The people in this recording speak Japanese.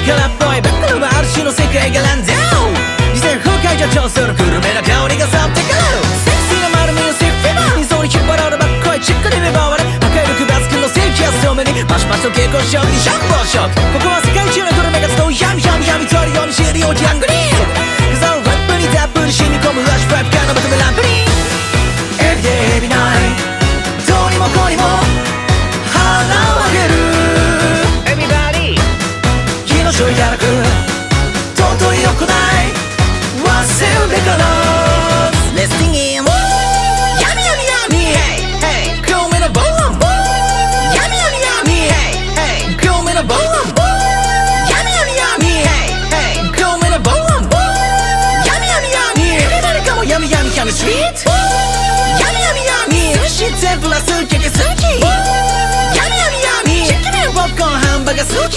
空っぽいバックルはある種の世界がランダウン自然崩壊助長するグルメな香りが去ってくるセクシーな丸みをセクフィバーにそうに引っ張らればっこいチックで芽生われ破壊力抜群の正気や透明にマシマシと蛍光色にショックボーショックここは世界中のグルメが集うヤミヤミヤミ取るように知るようジャングリー火山ラップにたっぷり染み込むラッシュフライプからのまとめランプリー Everyday every night どうにもこうにも腹を上げる Everybody 火の醤油たらく尊い行い忘れるべから Let's sing in Yummy yummy yummy Hey hey 黒目のボーン Yummy yummy yummy Hey hey 黒目のボーン Yummy yummy yummy Hey hey 黒目のボーン Yummy yummy yummy Everybody come on yummy yummy yummy sweet Yummy yummy yummy 寿司天ぷらすき焼き好き Yummy yummy yummy チキンポップコーンハンバーガー好き